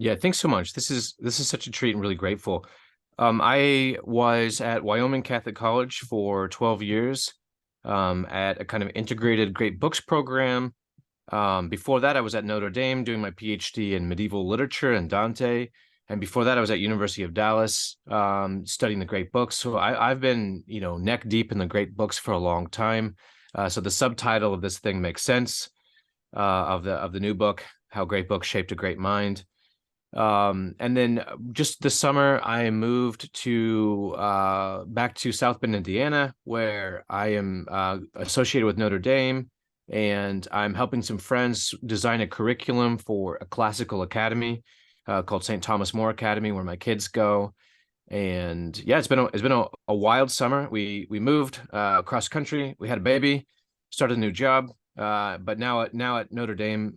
Yeah, thanks so much. This is such a treat and really grateful. I was at Wyoming Catholic College for 12 years, at a kind of integrated great books program. Before that, I was at Notre Dame doing my PhD in medieval literature and Dante. And before that, I was at University of Dallas, studying the great books. So I've been, neck deep in the great books for a long time. So the subtitle of this thing makes sense, of the new book, How Great Books Shaped a Great Mind. And then just this summer, I moved to back to South Bend, Indiana, where I am associated with Notre Dame, and I'm helping some friends design a curriculum for a classical academy called St. Thomas More Academy, where my kids go. And yeah, it's been a wild summer. We moved across country. We had a baby, started a new job, but now at Notre Dame,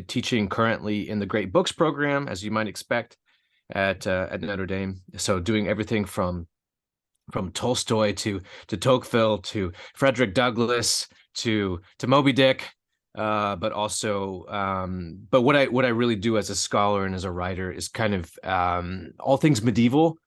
teaching currently in the Great Books program, as you might expect at Notre Dame. So doing everything from Tolstoy to Tocqueville to Frederick Douglass to Moby Dick, but also but what I really do as a scholar and as a writer is kind of all things medieval,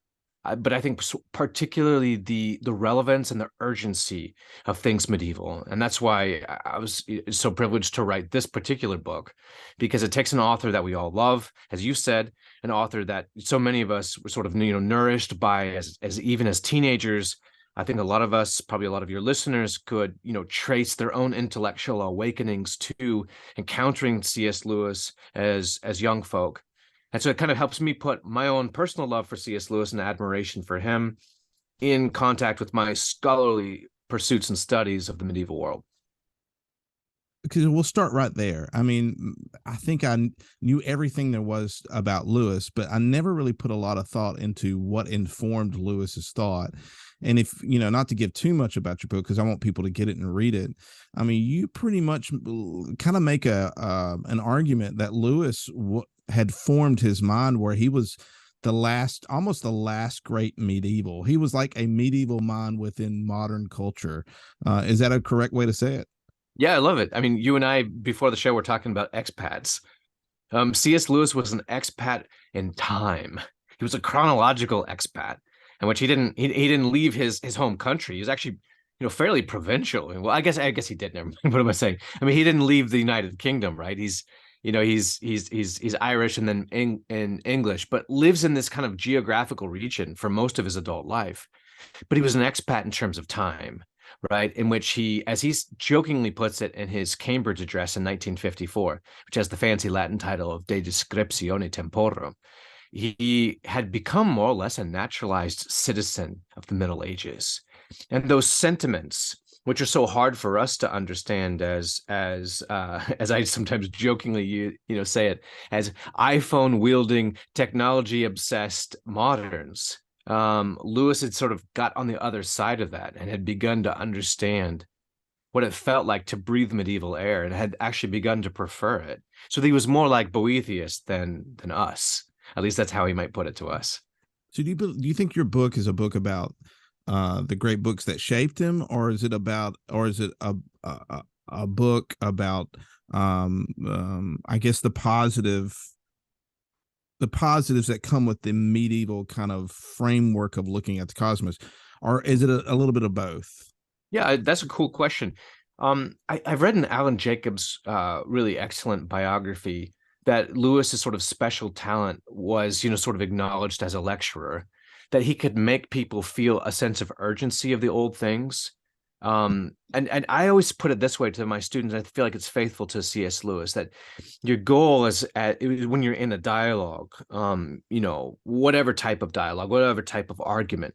but I think particularly the relevance and the urgency of things medieval, and that's why I was so privileged to write this particular book, because it takes an author that we all love, as you said, an author that so many of us were sort of nourished by as even as teenagers. I think a lot of us, probably a lot of your listeners, could trace their own intellectual awakenings to encountering C.S. Lewis as young folk. And so it kind of helps me put my own personal love for C.S. Lewis and admiration for him in contact with my scholarly pursuits and studies of the medieval world. Because we'll start right there. I mean, I think I knew everything there was about Lewis, but I never really put a lot of thought into what informed Lewis's thought. And if, not to give too much about your book, because I want people to get it and read it. I mean, you pretty much kind of make an argument that Lewis had formed his mind where he was almost the last great medieval. He was like a medieval mind within modern culture. Is that a correct way to say it? Yeah, I love it. I mean, you and I, before the show, were talking about expats. C.S. Lewis was an expat in time. He was a chronological expat, in which he didn't leave his home country. He was actually, fairly provincial. Well, I guess he did. Never mind. What am I saying? I mean, he didn't leave the United Kingdom, right? He's Irish and then in English, but lives in this kind of geographical region for most of his adult life. But he was an expat in terms of time, right? In which he, as he jokingly puts it in his Cambridge address in 1954, which has the fancy Latin title of De Descriptione Temporum, he had become more or less a naturalized citizen of the Middle Ages. And those sentiments, which are so hard for us to understand as I sometimes jokingly say it, as iPhone wielding, technology obsessed moderns, Lewis had sort of got on the other side of that and had begun to understand what it felt like to breathe medieval air, and had actually begun to prefer it. So he was more like Boethius than us. At least that's how he might put it to us. So do you think your book is a book about the great books that shaped him, or is it a book about I guess the positives that come with the medieval kind of framework of looking at the cosmos, or is it a little bit of both? Yeah, that's a cool question. I've read an Alan Jacobs really excellent biography that Lewis's sort of special talent was, sort of acknowledged as a lecturer, that he could make people feel a sense of urgency of the old things. And I always put it this way to my students. I feel like it's faithful to C.S. Lewis, that your goal is when you're in a dialogue, whatever type of dialogue, whatever type of argument,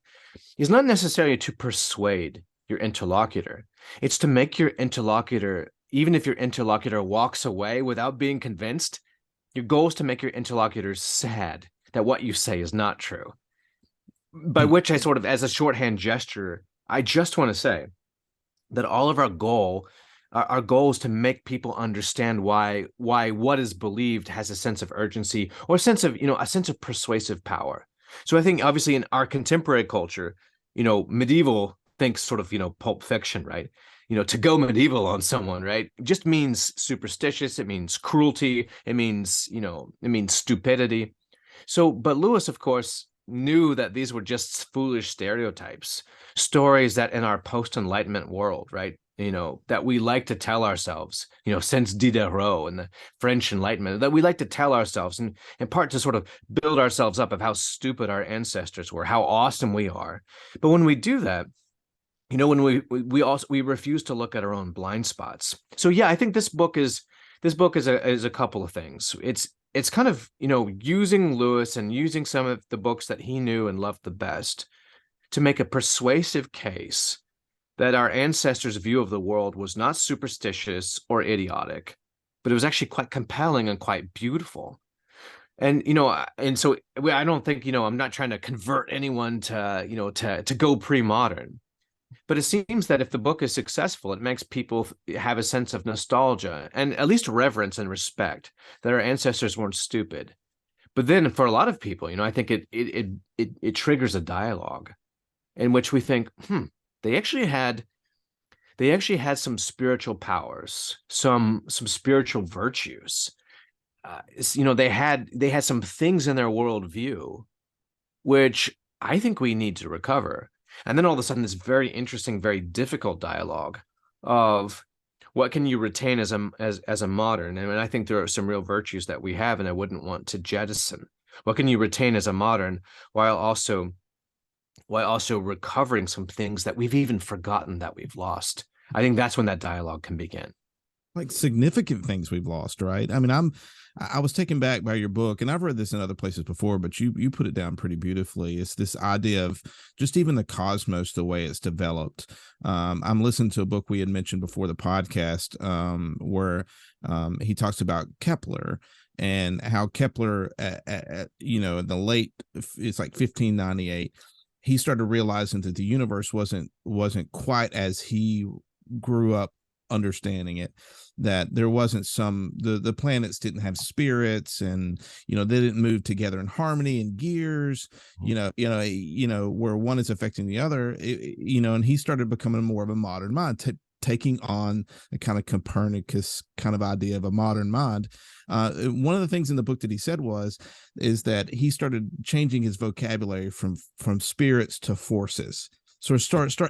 is not necessarily to persuade your interlocutor. It's to make your interlocutor, even if your interlocutor walks away without being convinced, your goal is to make your interlocutor sad that what you say is not true. By which I sort of, as a shorthand gesture, I just want to say that all of our goal is to make people understand why what is believed has a sense of urgency, or a sense of persuasive power. So I think obviously in our contemporary culture, medieval thinks sort of, Pulp Fiction, right? to go medieval on someone, right? It just means superstitious. It means cruelty. It means, it means stupidity. So, but Lewis, of course, knew that these were just foolish stereotypes, stories that in our post-Enlightenment world, right? That we like to tell ourselves, since Diderot and the French Enlightenment, that we like to tell ourselves, and in part to sort of build ourselves up of how stupid our ancestors were, how awesome we are. But when we do that, when we refuse to look at our own blind spots. So yeah, I think this book is a couple of things. It's kind of, using Lewis and using some of the books that he knew and loved the best to make a persuasive case that our ancestors' view of the world was not superstitious or idiotic, but it was actually quite compelling and quite beautiful. And so I don't think, I'm not trying to convert anyone to go pre-modern. But it seems that if the book is successful, it makes people have a sense of nostalgia and at least reverence and respect that our ancestors weren't stupid. But then for a lot of people, I think it triggers a dialogue in which we think, they actually had some spiritual powers, some spiritual virtues. They had some things in their worldview, which I think we need to recover. And then all of a sudden, this very interesting, very difficult dialogue of what can you retain as a modern? And I think there are some real virtues that we have, and I wouldn't want to jettison. What can you retain as a modern while also recovering some things that we've even forgotten that we've lost? I think that's when that dialogue can begin. Like significant things we've lost, right? I mean, I was taken back by your book, and I've read this in other places before, but you put it down pretty beautifully. It's this idea of just even the cosmos, the way it's developed. I'm listening to a book we had mentioned before the podcast, where he talks about Kepler and how Kepler, in the late, it's like 1598, he started realizing that the universe wasn't quite as he grew up understanding it, that there wasn't the planets didn't have spirits, and they didn't move together in harmony and gears, where one is affecting the other, and he started becoming more of a modern mind, taking on a kind of Copernicus kind of idea of a modern mind. One of the things in the book that he said is that he started changing his vocabulary from spirits to forces. So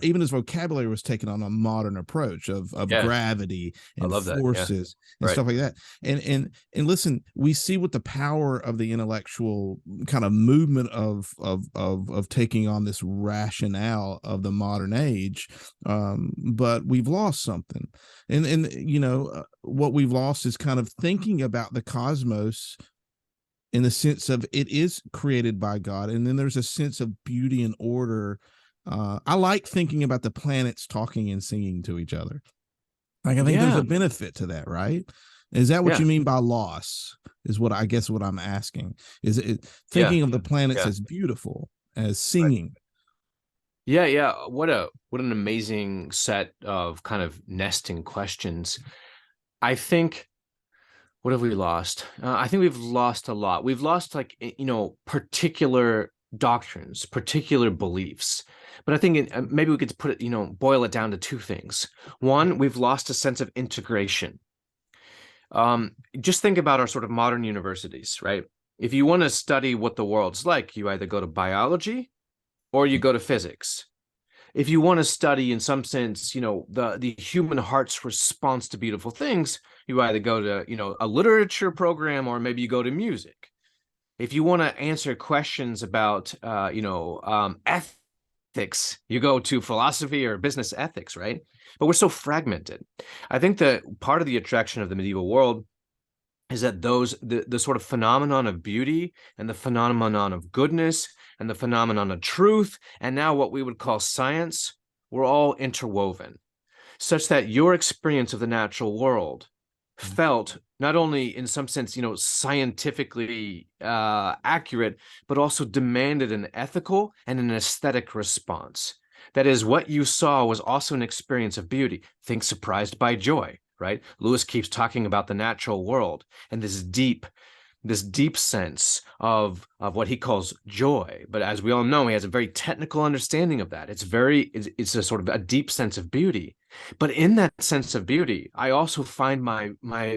even his vocabulary was taken on a modern approach of gravity and forces and stuff like that. And listen, we see what the power of the intellectual kind of movement of taking on this rationale of the modern age. But we've lost something. And what we've lost is kind of thinking about the cosmos in the sense of it is created by God. And then there's a sense of beauty and order. I like thinking about the planets talking and singing to each other. Like, I think there's a benefit to that, right? Is that what you mean by loss? Is what I'm asking. Is it thinking of the planets as beautiful, as singing? Yeah. What an amazing set of kind of nesting questions. I think, what have we lost? I think we've lost a lot. We've lost particular doctrines, particular beliefs. But I think maybe we could put it, boil it down to two things. One, we've lost a sense of integration. Just think about our sort of modern universities, right? If you want to study what the world's like, you either go to biology or you go to physics. If you want to study, in some sense, the human heart's response to beautiful things, you either go to, a literature program, or maybe you go to music. If you want to answer questions about, ethics, you go to philosophy or business ethics, right? But we're so fragmented. I think that part of the attraction of the medieval world is that the sort of phenomenon of beauty and the phenomenon of goodness and the phenomenon of truth, and now what we would call science, were all interwoven, such that your experience of the natural world felt not only in some sense, scientifically accurate, but also demanded an ethical and an aesthetic response. That is, what you saw was also an experience of beauty. Think surprised by joy, right? Lewis keeps talking about the natural world and this deep this deep sense of what he calls joy. But as we all know, he has a very technical understanding of that. It's a sort of a deep sense of beauty. But in that sense of beauty, I also find my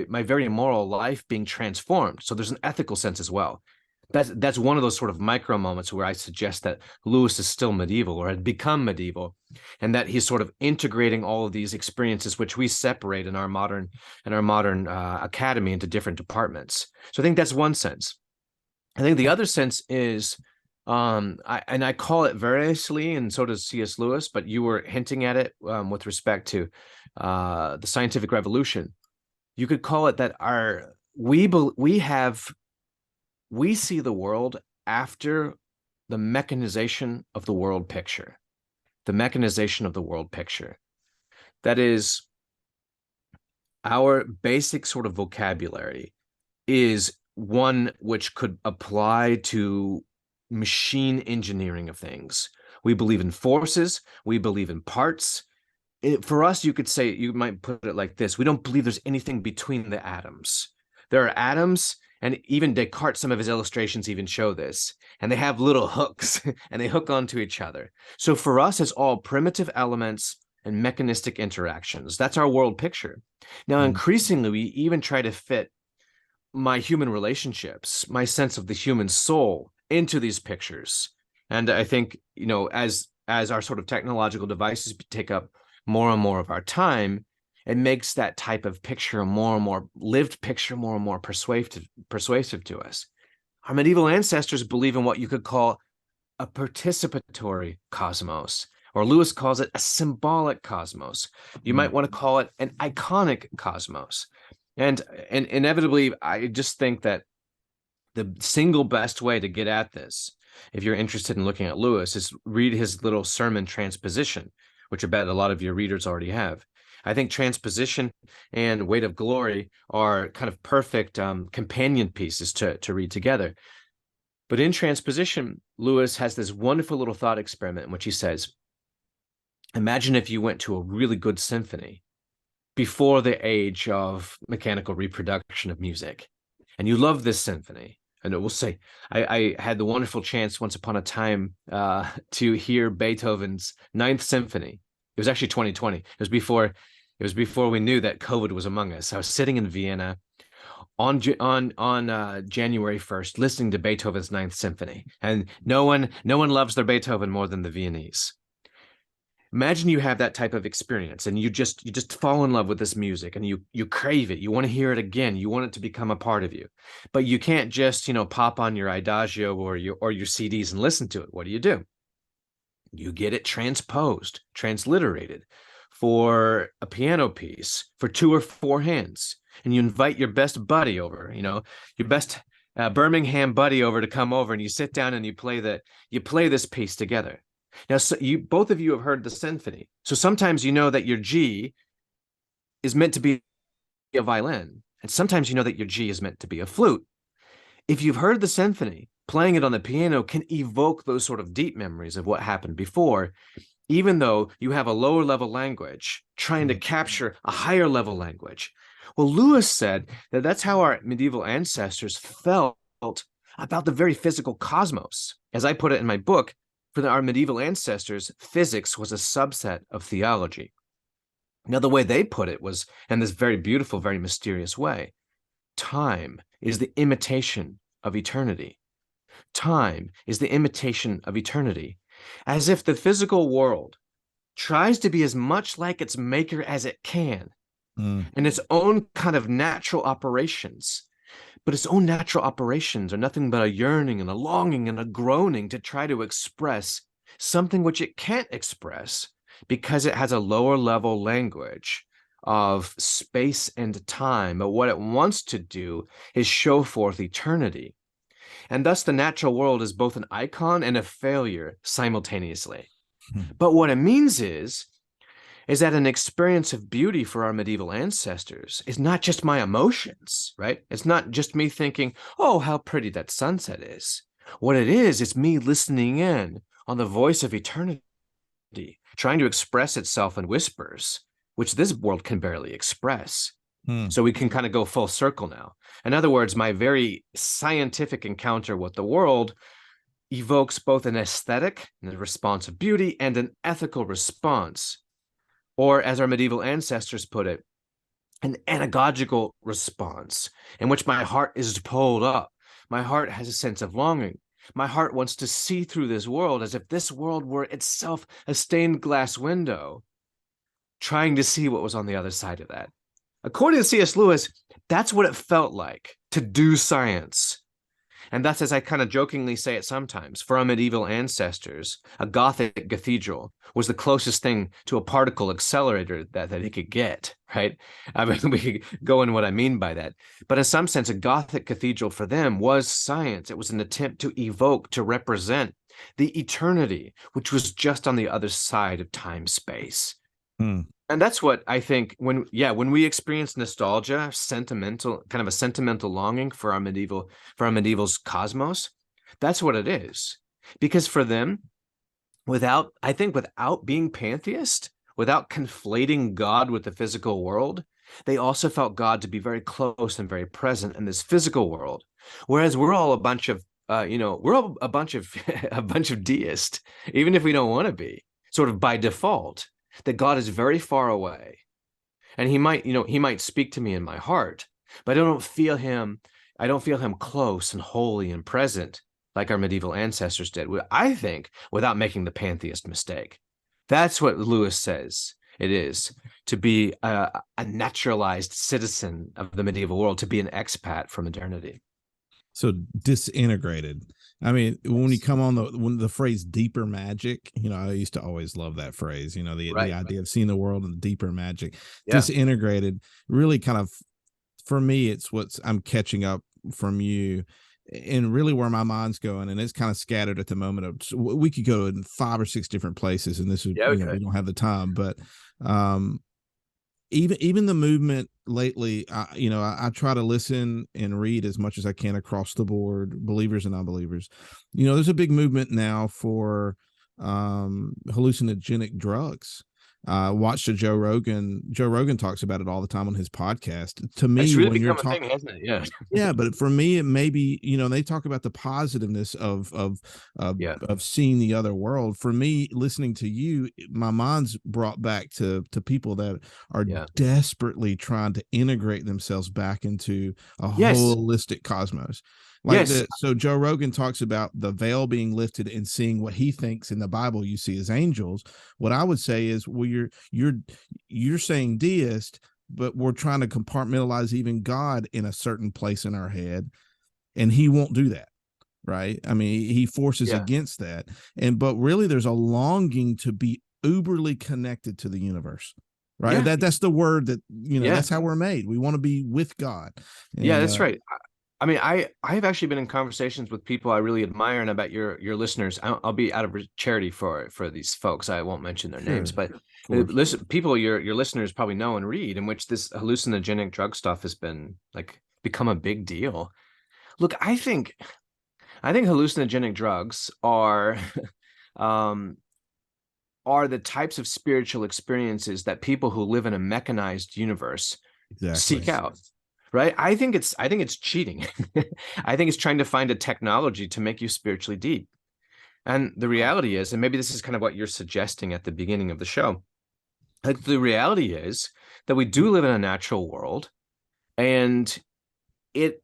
very moral life being transformed. So there's an ethical sense as well. That's one of those sort of micro moments where I suggest that Lewis is still medieval or had become medieval, and that he's sort of integrating all of these experiences which we separate in our modern academy into different departments. So I think that's one sense. I think the other sense is, I call it variously, and so does C.S. Lewis, but you were hinting at it with respect to the scientific revolution. You could call it that we see the world after the mechanization of the world picture. The mechanization of the world picture. That is, our basic sort of vocabulary is one which could apply to machine engineering of things. We believe in forces, we believe in parts. For us, you could say, you might put it like this: we don't believe there's anything between the atoms. There are atoms, and even Descartes, some of his illustrations even show this, and they have little hooks and they hook onto each other. So for us, it's all primitive elements and mechanistic interactions. That's our world picture. Now, increasingly, we even try to fit my human relationships, my sense of the human soul into these pictures. And I think, as our sort of technological devices take up more and more of our time, it makes that type of picture, more and more lived picture, more and more persuasive to us. Our medieval ancestors believe in what you could call a participatory cosmos, or Lewis calls it a symbolic cosmos. You might want to call it an iconic cosmos. And inevitably, I just think that the single best way to get at this, if you're interested in looking at Lewis, is read his little sermon Transposition, which I bet a lot of your readers already have. I think Transposition and Weight of Glory are kind of perfect companion pieces to read together. But in Transposition, Lewis has this wonderful little thought experiment in which he says, imagine if you went to a really good symphony before the age of mechanical reproduction of music, and you love this symphony. And it will say, I had the wonderful chance once upon a time to hear Beethoven's Ninth Symphony. It was actually 2020. It was before we knew that COVID was among us. I was sitting in Vienna on January 1st, listening to Beethoven's Ninth Symphony, and no one loves their Beethoven more than the Viennese. Imagine you have that type of experience, and you just fall in love with this music, and you crave it. You want to hear it again. You want it to become a part of you, but you can't just pop on your Adagio or your CDs and listen to it. What do? You get it transposed, transliterated for a piano piece for 2 or 4 hands, and you invite your best buddy over, your best Birmingham buddy over to come over, and you sit down and you play this piece together. Now, so both of you have heard the symphony, so sometimes you know that your G is meant to be a violin, and sometimes you know that your G is meant to be a flute. If you've heard the symphony, playing it on the piano can evoke those sort of deep memories of what happened before, even though you have a lower level language trying to capture a higher level language. Well, Lewis said that that's how our medieval ancestors felt about the very physical cosmos. As I put it in my book, for our medieval ancestors, physics was a subset of theology. Now, the way they put it was in this very beautiful, very mysterious way. Time is the imitation of eternity. Time is the imitation of eternity, as if the physical world tries to be as much like its maker as it can, in its own kind of natural operations. But its own natural operations are nothing but a yearning and a longing and a groaning to try to express something which it can't express because it has a lower level language of space and time. But what it wants to do is show forth eternity. And thus the natural world is both an icon and a failure simultaneously. But what it means is that an experience of beauty for our medieval ancestors is not just my emotions, right? It's not just me thinking, oh, how pretty that sunset is. What it is me listening in on the voice of eternity, trying to express itself in whispers, which this world can barely express. Hmm. So we can kind of go full circle now. In other words, my very scientific encounter with the world evokes both an aesthetic and a response of beauty and an ethical response, or as our medieval ancestors put it, an anagogical response in which my heart is pulled up. My heart has a sense of longing. My heart wants to see through this world as if this world were itself a stained glass window, trying to see what was on the other side of that. According to C.S. Lewis, that's what it felt like to do science. And thus, as I kind of jokingly say it sometimes, for our medieval ancestors, a Gothic cathedral was the closest thing to a particle accelerator that he could get, right? I mean, we could go into what I mean by that. But in some sense, a Gothic cathedral for them was science. It was an attempt to evoke, to represent the eternity, which was just on the other side of time-space. Hmm. And that's what I think when we experience nostalgia, sentimental, kind of a sentimental longing for our medieval's cosmos, that's what it is. Because for them, without being pantheist, without conflating God with the physical world, they also felt God to be very close and very present in this physical world. Whereas we're all a bunch of we're all a bunch of a bunch of deists, even if we don't want to be, sort of by default, that God is very far away. And he might speak to me in my heart, but I don't feel him close and holy and present like our medieval ancestors did. I think without making the pantheist mistake. That's what Lewis says it is to be a naturalized citizen of the medieval world, to be an expat from modernity. So disintegrated. I mean, when you come on the phrase deeper magic, I used to always love that phrase, the idea of seeing the world in deeper magic. Yeah. Disintegrated really kind of, for me, it's what's I'm catching up from you and really where my mind's going. And it's kind of scattered at the moment. We could go in 5 or 6 different places, and this is, we don't have the time, but even the movement lately, I try to listen and read as much as I can across the board, believers and unbelievers. There's a big movement now for hallucinogenic drugs. Watched Joe Rogan. Joe Rogan talks about it all the time on his podcast. To me, It's really when you're become a thing, hasn't it? Yeah. yeah, but for me, it may be, they talk about the positiveness of seeing the other world. For me, listening to you, my mind's brought back to people that are desperately trying to integrate themselves back into a holistic cosmos. So Joe Rogan talks about the veil being lifted and seeing what he thinks in the Bible you see as angels. What I would say is, well, you're saying deist, but we're trying to compartmentalize even God in a certain place in our head, and he won't do that, right? I mean, he forces against that. But really there's a longing to be uberly connected to the universe, right? That's the word that, that's how we're made. We want to be with God. And, that's right. I mean, I've actually been in conversations with people I really admire, and I bet your listeners. I'll be out of charity for these folks. I won't mention their names, but listen, people your listeners probably know and read, in which this hallucinogenic drug stuff has been become a big deal. Look, I think hallucinogenic drugs are the types of spiritual experiences that people who live in a mechanized universe seek out. Right. I think it's cheating. I think it's trying to find a technology to make you spiritually deep. And the reality is, and maybe this is kind of what you're suggesting at the beginning of the show, the reality is that we do live in a natural world, and it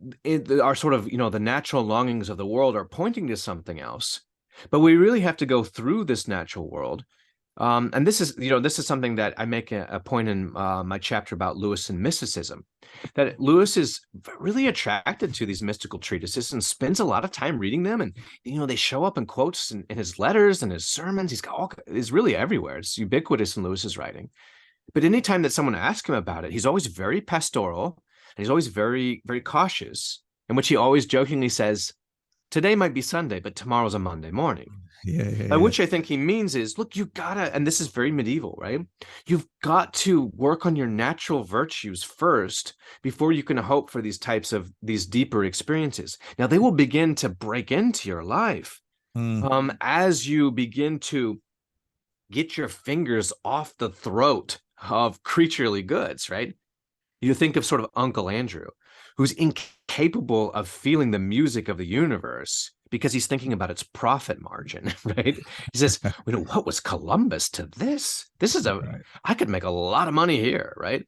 our sort of, the natural longings of the world are pointing to something else. But we really have to go through this natural world. And this is something that I make a point in my chapter about Lewis and mysticism, that Lewis is really attracted to these mystical treatises and spends a lot of time reading them. And, they show up in quotes in his letters and his sermons. He's really everywhere. It's ubiquitous in Lewis's writing. But anytime that someone asks him about it, he's always very pastoral, and he's always very, very cautious, in which he always jokingly says, today might be Sunday, but tomorrow's a Monday morning. By which I think he means is, look, you gotta, and this is very medieval, right? You've got to work on your natural virtues first before you can hope for these deeper experiences. Now, they will begin to break into your life as you begin to get your fingers off the throat of creaturely goods, right? You think of sort of Uncle Andrew, who's incapable of feeling the music of the universe because he's thinking about its profit margin, right? He says, what was Columbus to this? Right. I could make a lot of money here, right?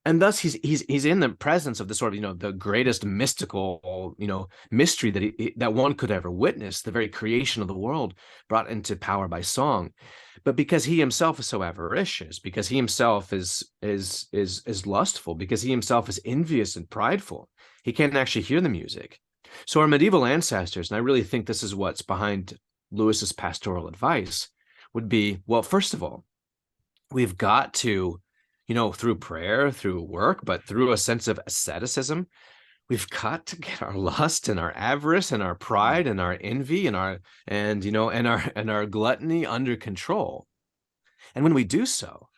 And thus he's in the presence of the sort of, the greatest mystical, mystery that one could ever witness, the very creation of the world brought into power by song. But because he himself is so avaricious, because he himself is lustful, because he himself is envious and prideful, he can't actually hear the music. So our medieval ancestors, and I really think this is what's behind Lewis's pastoral advice, would be, well, first of all, we've got to, through prayer, through work, but through a sense of asceticism, we've got to get our lust and our avarice and our pride and our envy and our gluttony under control. And when we do so,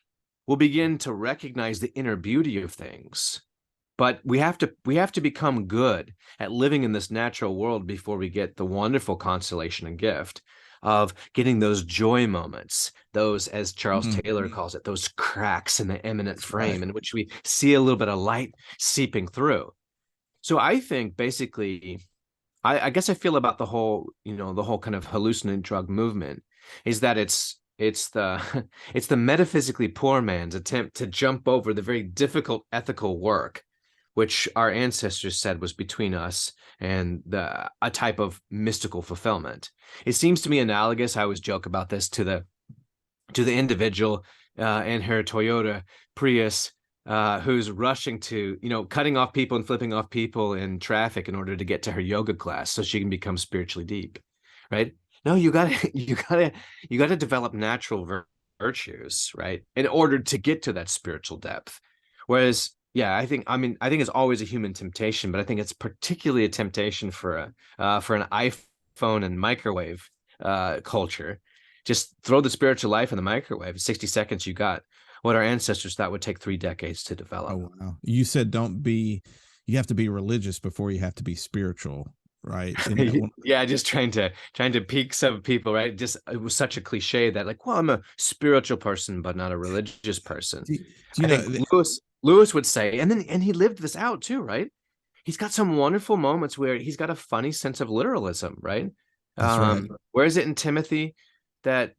we'll begin to recognize the inner beauty of things. But we have to become good at living in this natural world before we get the wonderful consolation and gift of getting those joy moments, those, as Charles Taylor calls it, those cracks in the eminent frame in which we see a little bit of light seeping through. So I think basically, I guess I feel about the whole kind of hallucinant drug movement is that it's the it's the metaphysically poor man's attempt to jump over the very difficult ethical work which our ancestors said was between us and a type of mystical fulfillment. It seems to me analogous. I always joke about this to the individual in her Toyota Prius who's rushing to, cutting off people and flipping off people in traffic in order to get to her yoga class so she can become spiritually deep, right? No, you gotta develop natural virtues, right, in order to get to that spiritual depth. Whereas, yeah, I think it's always a human temptation, but I think it's particularly a temptation for an iPhone and microwave culture. Just throw the spiritual life in the microwave. 60 seconds, you got what our ancestors thought would take 3 decades to develop. Oh, wow. You said you have to be religious before you have to be spiritual, right? Yeah, just trying to pique some people, right? Just, it was such a cliche that, like, well, I'm a spiritual person, but not a religious person. Do you I think Lewis would say, and he lived this out too, right? He's got some wonderful moments where he's got a funny sense of literalism, right? That's right. Where is it in Timothy that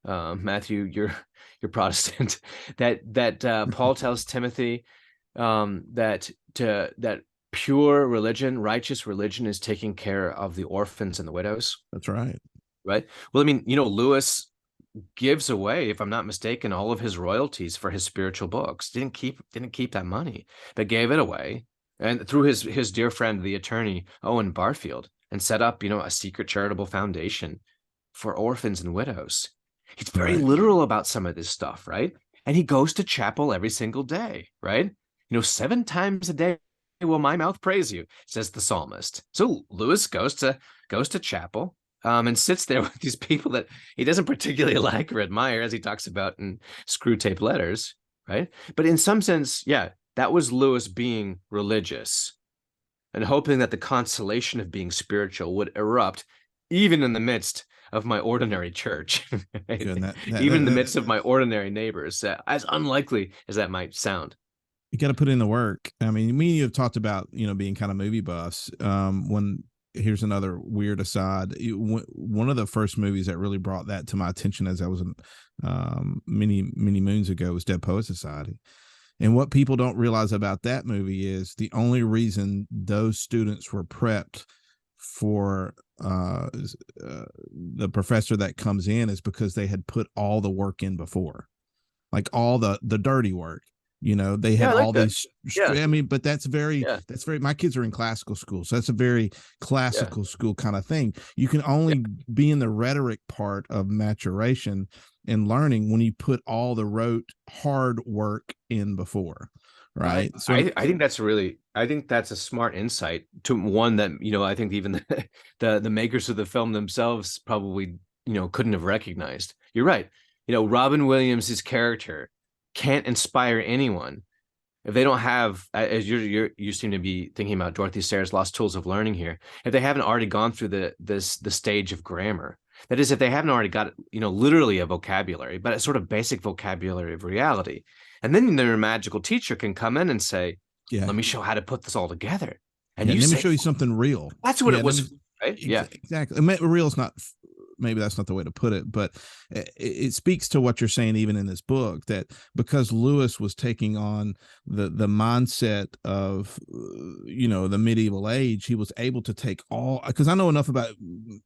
Matthew, you're Protestant, that Paul tells Timothy that pure religion, righteous religion, is taking care of the orphans and the widows. That's right. Right. Well, I mean, Lewis gives away, if I'm not mistaken, all of his royalties for his spiritual books. Didn't keep that money, but gave it away, and through his dear friend, the attorney Owen Barfield, and set up, a secret charitable foundation for orphans and widows. He's very literal about some of this stuff, right? And he goes to chapel every single day, right? 7 times a day will my mouth praise you, says the psalmist. So Lewis goes to chapel. And sits there with these people that he doesn't particularly like or admire, as he talks about in Screw Tape Letters, right? But in some sense, yeah, that was Lewis being religious and hoping that the consolation of being spiritual would erupt even in the midst of my ordinary church, right? Even in the midst of my ordinary neighbors, as unlikely as that might sound. You got to put in the work. I mean, me and you have talked about, being kind of movie buffs. Here's another weird aside. One of the first movies that really brought that to my attention, as I was many moons ago, was Dead Poet Society. And what people don't realize about that movie is the only reason those students were prepped for the professor that comes in is because they had put all the work in before, like all the dirty work. They had all these. I mean, but that's very. My kids are in classical school, so that's a very classical school kind of thing. You can only be in the rhetoric part of maturation and learning when you put all the rote hard work in before, right? So I think that's a smart insight, to one that I think even the makers of the film themselves probably couldn't have recognized. You're right. Robin Williams' character can't inspire anyone if they don't have, as you seem to be thinking about Dorothy Sayers' Lost Tools of Learning here, if they haven't already gone through the stage of grammar. That is, if they haven't already got literally a vocabulary, but a sort of basic vocabulary of reality. And then your magical teacher can come in and say, Yeah. let me show how to put this all together. And Yeah. you Let me say, show you something real. that's what Yeah. it was, right? Yeah. Exactly. Real is not, maybe that's not the way to put it, but it speaks to what you're saying, even in this book, that because Lewis was taking on the mindset of, the medieval age, he was able to take all, because I know enough about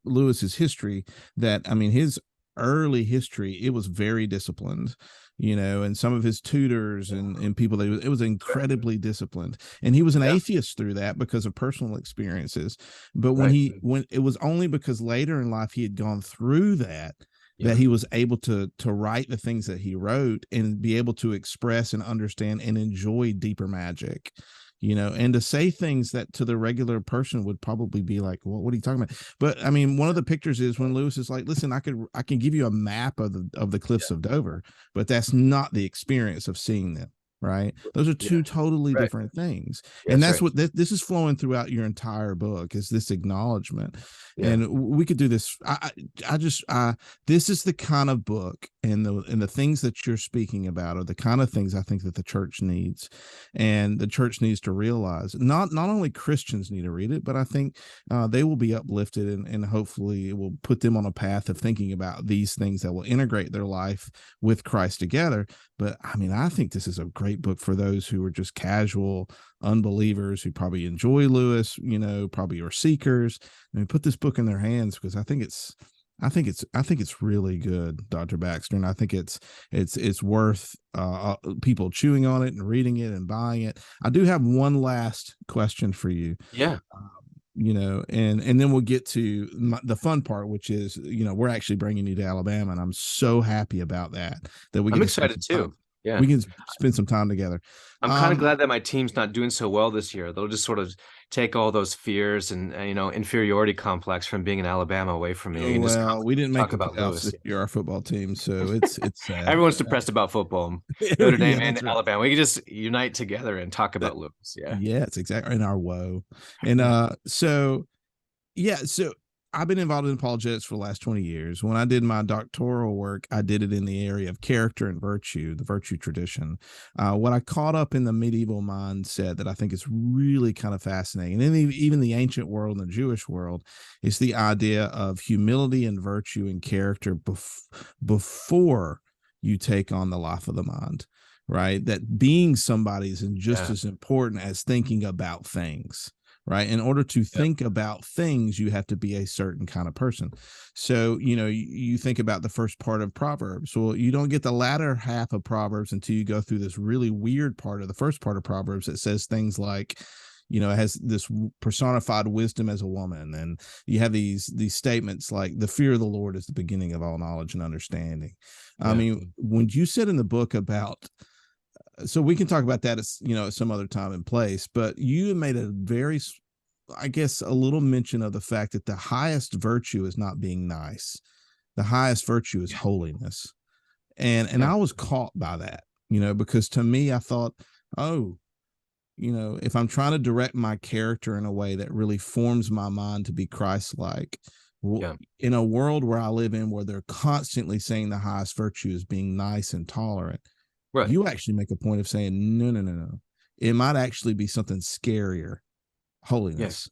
Lewis's history that, I mean, his early history, it was very disciplined, and some of his tutors and people, it was incredibly disciplined. And he was an Yeah. atheist through that because of personal experiences. But Right. when it was only because later in life he had gone through that Yeah. he was able to write the things that he wrote and be able to express and understand and enjoy deeper magic, and to say things that to the regular person would probably be like, well, what are you talking about? But I mean, one of the pictures is when Lewis is like, listen, I can give you a map of the cliffs of Dover, but that's not the experience of seeing them. Right. Those are Yeah. two totally Right. different things. And That's that's right. what this is flowing throughout your entire book, is this acknowledgement. Yeah. And we could do this. This is the kind of book, and the things that you're speaking about are the kind of things I think that the church needs, and the church needs to realize. Not only Christians need to read it, but I think they will be uplifted, and hopefully it will put them on a path of thinking about these things that will integrate their life with Christ together. But I mean, I think this is a great book for those who are just casual unbelievers who probably enjoy Lewis, probably are seekers. I mean, put this book in their hands, because I think it's really good, Dr. Baxter, and I think it's worth people chewing on it and reading it and buying it. I do have one last question for you. Yeah. And then we'll get to the fun part, which is, we're actually bringing you to Alabama, and I'm so happy about that we I'm get to spend excited some time. too. Yeah. We can spend some time together. I'm kind of glad that my team's not doing so well this year. They'll just sort of take all those fears and inferiority complex from being in Alabama away from me. I can just Well, we didn't make talk the about playoffs Lewis. this year, our football team, so it's sad. Everyone's depressed about football. Notre Yeah, Dame and that's right. Alabama. We can just unite together and talk That- about Lewis. Yeah. yeah, it's exactly in our woe. And so yeah, so I've been involved in apologetics for the last 20 years. When I did my doctoral work, I did it in the area of character and virtue, the virtue tradition. What I caught up in the medieval mindset that I think is really kind of fascinating, and even the ancient world and the Jewish world, is the idea of humility and virtue and character before you take on the life of the mind, right? That being somebody is just as important as thinking about things. Right. In order to think about things, you have to be a certain kind of person. So, you think about the first part of Proverbs. Well, you don't get the latter half of Proverbs until you go through this really weird part of the first part of Proverbs that says things like, it has this personified wisdom as a woman. And you have these statements like the fear of the Lord is the beginning of all knowledge and understanding. I mean, when you said in the book about, so we can talk about that as at some other time and place, but you made a very, I guess, a little mention of the fact that the highest virtue is not being nice. The highest virtue is holiness. And I was caught by that, because to me, I thought, oh, if I'm trying to direct my character in a way that really forms my mind to be Christ-like, in a world where I live in, where they're constantly saying the highest virtue is being nice and tolerant, Right. you actually make a point of saying, no. It might actually be something scarier, holiness. Yes.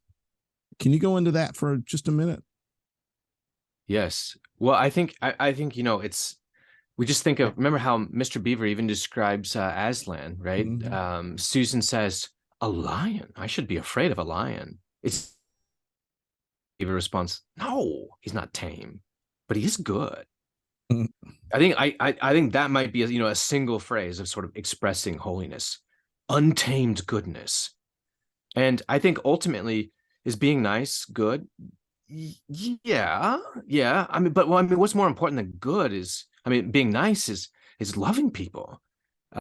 Can you go into that for just a minute? Yes. Well, I think it's, we just think of, remember how Mr. Beaver even describes Aslan, right? Mm-hmm. Susan says, a lion. I should be afraid of a lion. It's Beaver response, no, he's not tame, but he is good. I think that might be a single phrase of sort of expressing holiness, untamed goodness. And I think ultimately, is being nice good? Yeah. I mean, what's more important than good is, being nice is loving people,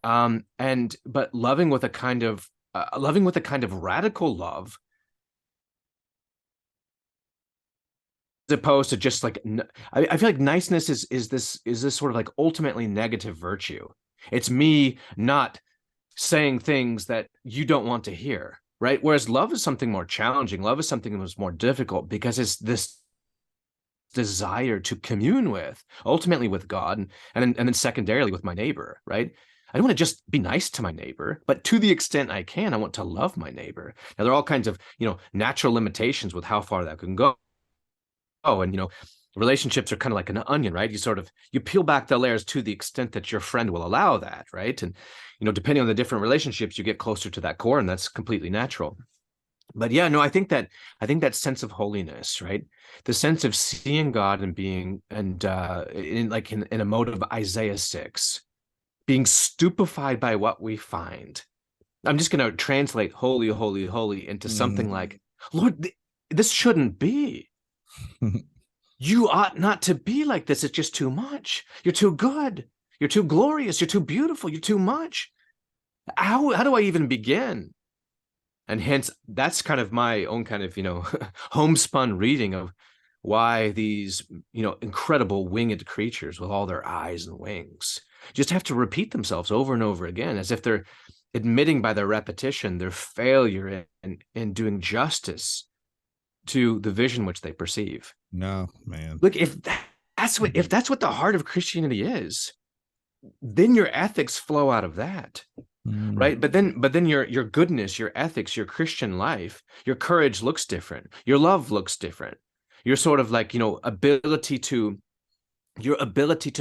but loving with a kind of radical love, as opposed to just like, I feel like niceness is this sort of like ultimately negative virtue. It's me not saying things that you don't want to hear, right? Whereas love is something more challenging. Love is something that was more difficult, because it's this desire to commune with, ultimately with God, and then secondarily with my neighbor, right? I don't want to just be nice to my neighbor, but to the extent I can, I want to love my neighbor. Now, there are all kinds of, natural limitations with how far that can go. And, relationships are kind of like an onion, right? You peel back the layers to the extent that your friend will allow that, right? And, depending on the different relationships, you get closer to that core, and that's completely natural. But yeah, no, I think that sense of holiness, right? The sense of seeing God and being, and in a mode of Isaiah 6, being stupefied by what we find. I'm just going to translate holy, holy, holy into something like, Lord, this shouldn't be. You ought not to be like this. It's just too much. You're too good. You're too glorious. You're too beautiful. You're too much. How do I even begin? And hence, that's kind of my own kind of, homespun reading of why these, incredible winged creatures with all their eyes and wings just have to repeat themselves over and over again, as if they're admitting by their repetition their failure in doing justice to the vision which they perceive. No, man. Look, if that's what the heart of Christianity is, then your ethics flow out of that. Right. But then your goodness, your ethics, your Christian life, your courage looks different. Your love looks different. Your sort of like, ability to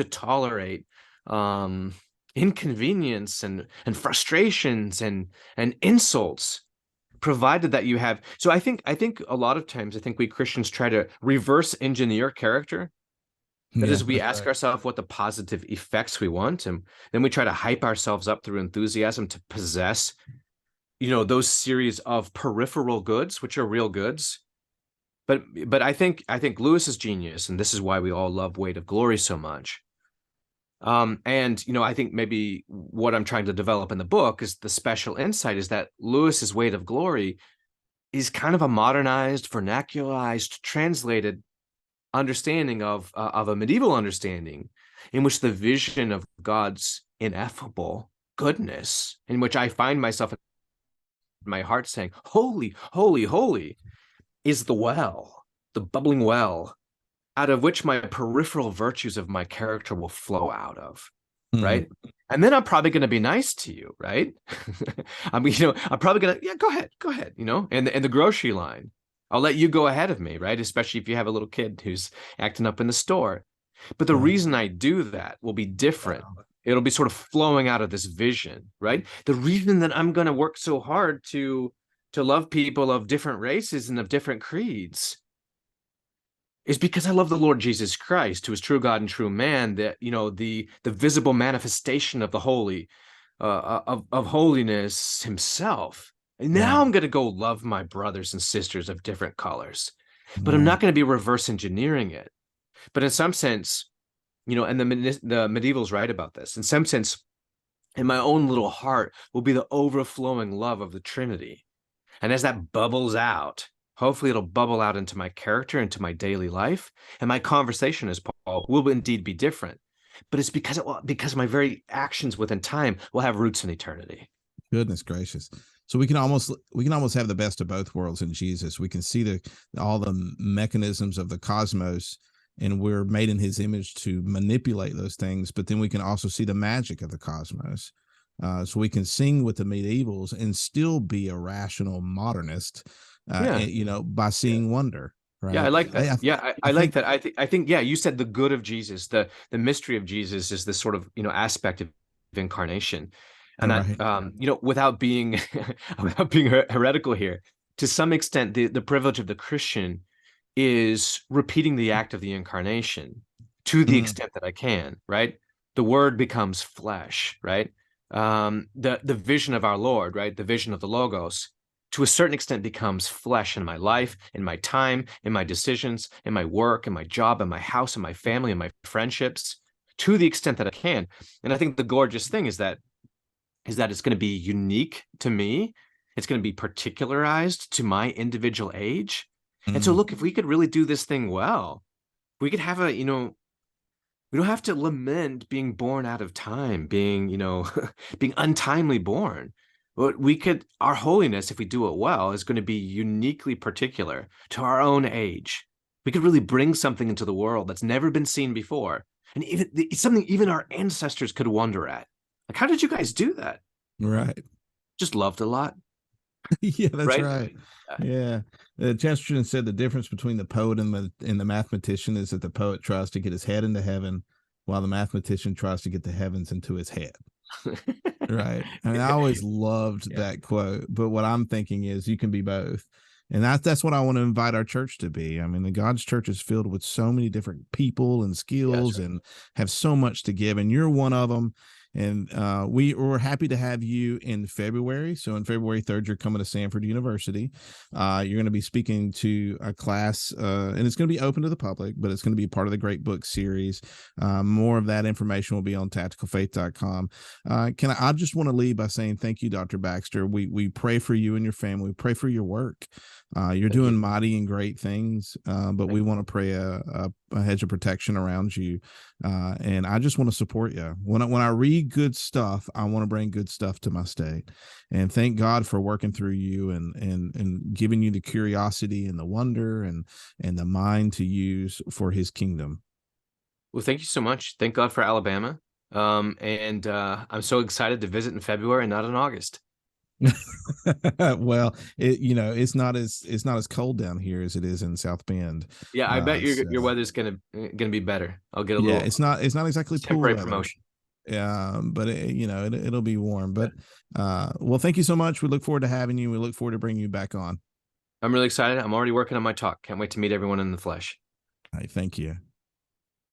tolerate inconvenience and frustrations and insults, provided that you have. So I think a lot of times, I think we Christians try to reverse engineer character. That is, we ask ourselves what the positive effects we want, and then we try to hype ourselves up through enthusiasm to possess, those series of peripheral goods, which are real goods. But I think Lewis is genius, and this is why we all love Weight of Glory so much. And I think maybe what I'm trying to develop in the book is the special insight is that Lewis's Weight of Glory is kind of a modernized, vernacularized, translated understanding of a medieval understanding, in which the vision of God's ineffable goodness, in which I find myself in my heart saying, holy, holy, holy, is the well, the bubbling well, out of which my peripheral virtues of my character will flow out of, right? And then I'm probably going to be nice to you, right? I mean, I'm probably going to, yeah, go ahead, and the grocery line, I'll let you go ahead of me, right? Especially if you have a little kid who's acting up in the store. But the reason I do that will be different. It'll be sort of flowing out of this vision, right? The reason that I'm going to work so hard to love people of different races and of different creeds is because I love the Lord Jesus Christ, who is true God and true man, that, the visible manifestation of the holy, of holiness himself. And now I'm going to go love my brothers and sisters of different colors, but I'm not going to be reverse engineering it. But in some sense, and the medievals write about this, in some sense, in my own little heart will be the overflowing love of the Trinity. And as that bubbles out, hopefully it'll bubble out into my character, into my daily life. And my conversation, as Paul, will indeed be different. But it's because my very actions within time will have roots in eternity. Goodness gracious. So we can almost have the best of both worlds in Jesus. We can see all the mechanisms of the cosmos, and we're made in his image to manipulate those things. But then we can also see the magic of the cosmos. So we can sing with the medievals and still be a rational modernist, by seeing wonder. Right? Yeah, I like that. I like that. I think, yeah, you said the good of Jesus, the mystery of Jesus is this sort of, aspect of incarnation. And that, without being heretical here, to some extent, the privilege of the Christian is repeating the act of the incarnation to the extent that I can, right? The word becomes flesh, right? The vision of our Lord, right? The vision of the Logos, to a certain extent, becomes flesh in my life, in my time, in my decisions, in my work, in my job, in my house, in my family, in my friendships, to the extent that I can. And I think the gorgeous thing is that it's going to be unique to me. It's going to be particularized to my individual age. And so, look, if we could really do this thing well, we could have we don't have to lament being born out of time, being, being untimely born. But our holiness, if we do it well, is going to be uniquely particular to our own age. We could really bring something into the world that's never been seen before. And something even our ancestors could wonder at. Like, how did you guys do that? Right. Just loved a lot, Yeah, that's right? right. Yeah. Chesterton said the difference between the poet and the mathematician is that the poet tries to get his head into heaven while the mathematician tries to get the heavens into his head. Right. I mean, I always loved Yeah, that quote, but what I'm thinking is you can be both. And that's what I want to invite our church to be. I mean, the God's church is filled with so many different people and yeah, that's skills right. and have so much to give. And you're one of them. And we're happy to have you in February. So on February 3rd, you're coming to Sanford University. You're going to be speaking to a class, and it's going to be open to the public, but it's going to be part of the Great Book series. More of that information will be on tacticalfaith.com. I just want to leave by saying thank you, Dr. Baxter. We pray for you and your family. We pray for your work. You're Thank doing you. mighty and great things, but Thank we you. want to pray a hedge of protection around you. And I just want to support you. When I read good stuff, I want to bring good stuff to my state. And thank God for working through you and giving you the curiosity and the wonder and the mind to use for His kingdom. Well, thank you so much. Thank God for Alabama. And I'm so excited to visit in February and not in August. Well, it's not as cold down here as it is in South Bend. Yeah, I bet So your weather's gonna be better. I'll get a yeah, little it's not exactly pool temporary weather. promotion. But it'll be warm. Yeah. But well, thank you so much. We look forward to having you. We look forward to bringing you back on. I'm really excited. I'm already working on my talk. Can't wait to meet everyone in the flesh. All right, thank you.